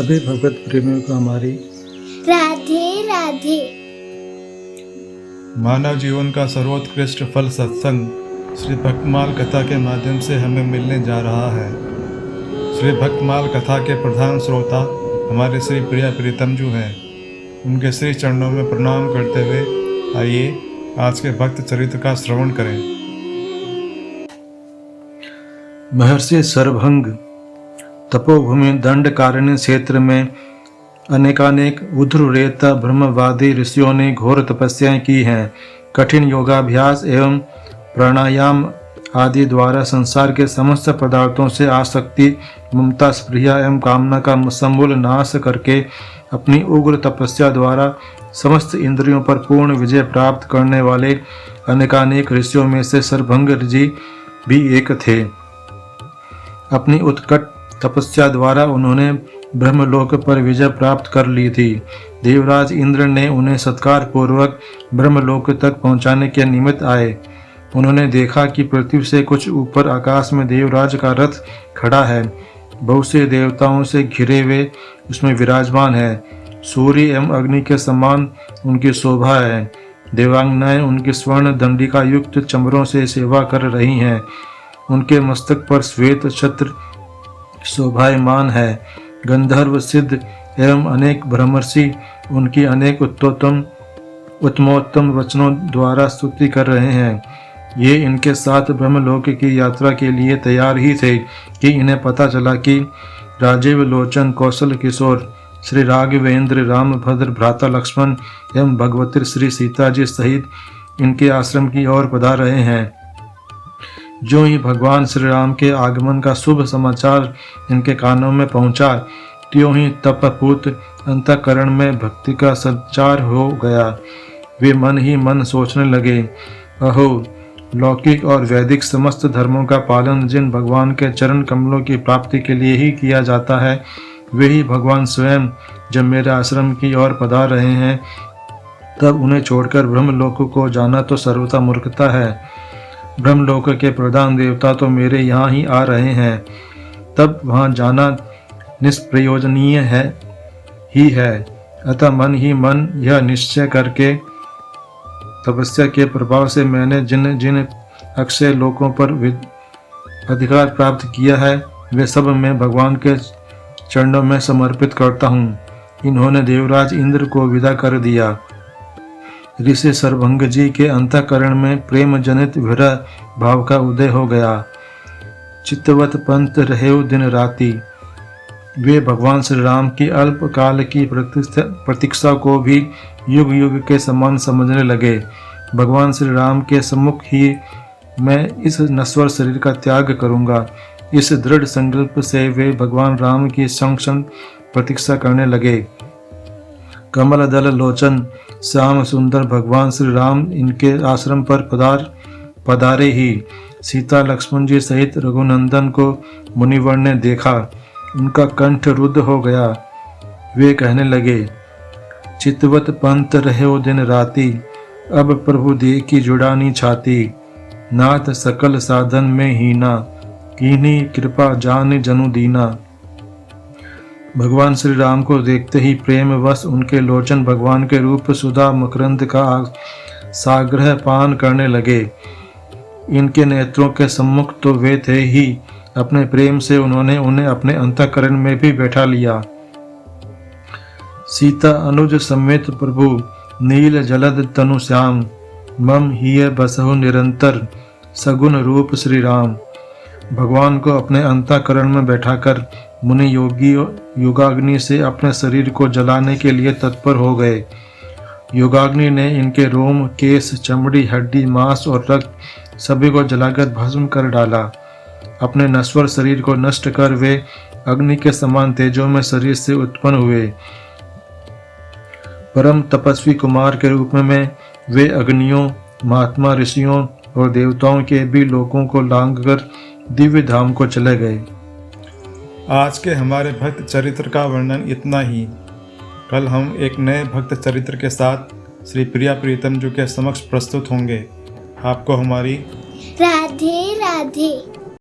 सभी भगवत प्रेमियों को हमारी राधे राधे। मानव जीवन का सर्वोत्कृष्ट फल सत्संग श्री भक्तमाल कथा के माध्यम से हमें मिलने जा रहा है। श्री भक्तमाल कथा के प्रधान श्रोता हमारे श्री प्रिया प्रीतम जी हैं। उनके श्री चरणों में प्रणाम करते हुए आइए आज के भक्त चरित्र का श्रवण करें। महर्षि सरभंग तपोभूमि दंडकारण्य क्षेत्र में अनेकानेक उद्धृरेता ब्रह्मवादी ऋषियों ने घोर तपस्याएं की हैं। कठिन योगाभ्यास एवं प्राणायाम आदि द्वारा संसार के समस्त पदार्थों से आसक्ति, ममता, स्पृहा एवं कामना का समूल नाश करके अपनी उग्र तपस्या द्वारा समस्त इंद्रियों पर पूर्ण विजय प्राप्त करने वाले अनेकानेक ऋषियों में से सरभंग जी भी एक थे। अपनी उत्कट तपस्या द्वारा उन्होंने ब्रह्मलोक पर विजय प्राप्त कर ली थी। देवराज इंद्र ने उन्हें सत्कार पूर्वक ब्रह्मलोक तक पहुंचाने के निमित्त आए। उन्होंने देखा कि पृथ्वी से कुछ ऊपर आकाश में देवराज का रथ खड़ा है। बहुत से देवताओं से घिरे हुए उसमें विराजमान है। सूर्य एवं अग्नि के समान उनकी शोभा है। देवांगनाएं उनकी स्वर्ण दंडिका युक्त चमरों से सेवा कर रही हैं। उनके मस्तक पर श्वेत छत्र शोभायमान है। गंधर्व, सिद्ध एवं अनेक ब्रह्मर्षि उनकी अनेक उत्तमोत्तम वचनों द्वारा स्तुति कर रहे हैं। ये इनके साथ ब्रह्मलोक की यात्रा के लिए तैयार ही थे कि इन्हें पता चला कि राजीव लोचन, कौशल किशोर, श्री राघवेंद्र, रामभद्र, भ्राता लक्ष्मण एवं भगवती श्री सीता जी सहित इनके आश्रम की ओर पधार रहे हैं। जो ही भगवान श्री राम के आगमन का शुभ समाचार इनके कानों में पहुंचा, त्यों ही तपपूत अंतःकरण में भक्ति का संचार हो गया। वे मन ही मन सोचने लगे, अहो, लौकिक और वैदिक समस्त धर्मों का पालन जिन भगवान के चरण कमलों की प्राप्ति के लिए ही किया जाता है, वे ही भगवान स्वयं जब मेरे आश्रम की ओर पधार रहे हैं, तब उन्हें छोड़कर ब्रह्मलोक को जाना तो सर्वथा मूर्खता है। ब्रह्मलोक के प्रधान देवता तो मेरे यहाँ ही आ रहे हैं, तब वहाँ जाना निष्प्रयोजनीय ही है। अतः मन ही मन यह निश्चय करके तपस्या के प्रभाव से मैंने जिन जिन अक्षय लोकों पर अधिकार प्राप्त किया है, वे सब मैं भगवान के चरणों में समर्पित करता हूँ। इन्होंने देवराज इंद्र को विदा कर दिया। ऋषि सरभंग जी के अंतःकरण में प्रेम जनित विरह भाव का उदय हो गया। चित्तवत पंत रहे दिन राति। वे भगवान श्री राम की अल्प काल की प्रतीक्षा को भी युग युग के समान समझने लगे। भगवान श्री राम के सम्मुख ही मैं इस नश्वर शरीर का त्याग करूंगा। इस दृढ़ संकल्प से वे भगवान राम की क्षण प्रतीक्षा करने लगे। कमल दल लोचन श्याम सुंदर भगवान श्री राम इनके आश्रम पर पधारे ही सीता लक्ष्मण जी सहित रघुनंदन को मुनिवर ने देखा। उनका कंठ रुद्ध हो गया। वे कहने लगे, चितवत पंत रहे दिन राति, अब प्रभु दे की जुड़ानी छाती। नाथ सकल साधन में हीना, कीन्ही कृपा जान जनु दीना। भगवान श्री राम को देखते ही प्रेम वश उनके लोचन भगवान के रूप सुधा मकरंद का साग्रह पान करने लगे। इनके नेत्रों के सम्मुख तो वे थे ही, अपने प्रेम से उन्होंने उन्हें अपने अंतःकरण में भी बैठा लिया। सीता अनुज समेत प्रभु, नील जलद तनु श्याम, मम हिय बसहु निरंतर, सगुन रूप श्री राम। भगवान को अपने अंतःकरण में बैठाकर मुनि योगी योगाग्नि से अपने शरीर को जलाने के लिए तत्पर हो गए। योगाग्नि ने इनके रोम, केश, चमड़ी, हड्डी, मांस और रक्त सभी को जलाकर भस्म कर डाला। अपने नश्वर शरीर को नष्ट कर वे अग्नि के समान तेजों में शरीर से उत्पन्न हुए। परम तपस्वी कुमार के रूप में वे अग्नियों, महात्मा, ऋषियों और देवताओं के भी लोकों को लांघकर दिव्य धाम को चले गए। आज के हमारे भक्त चरित्र का वर्णन इतना ही। कल हम एक नए भक्त चरित्र के साथ श्री प्रिया प्रीतम जी के समक्ष प्रस्तुत होंगे। आपको हमारी राधे राधे।